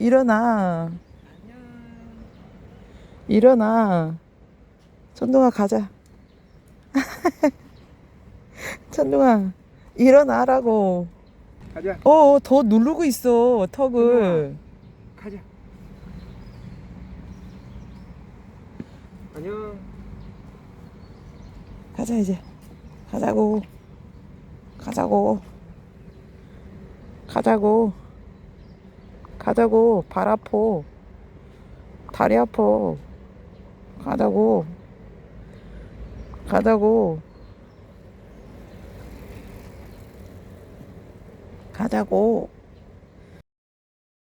일어나. 일어나. 천둥아, 가자. 천둥아, 일어나라고. 가자. 더 누르고 있어, 턱을. 가자. 안녕. 가자, 이제. 가자고. 가자고. 가자고. 가자고. 발 아파. 다리 아파. 가자고. 가자고. 가자고.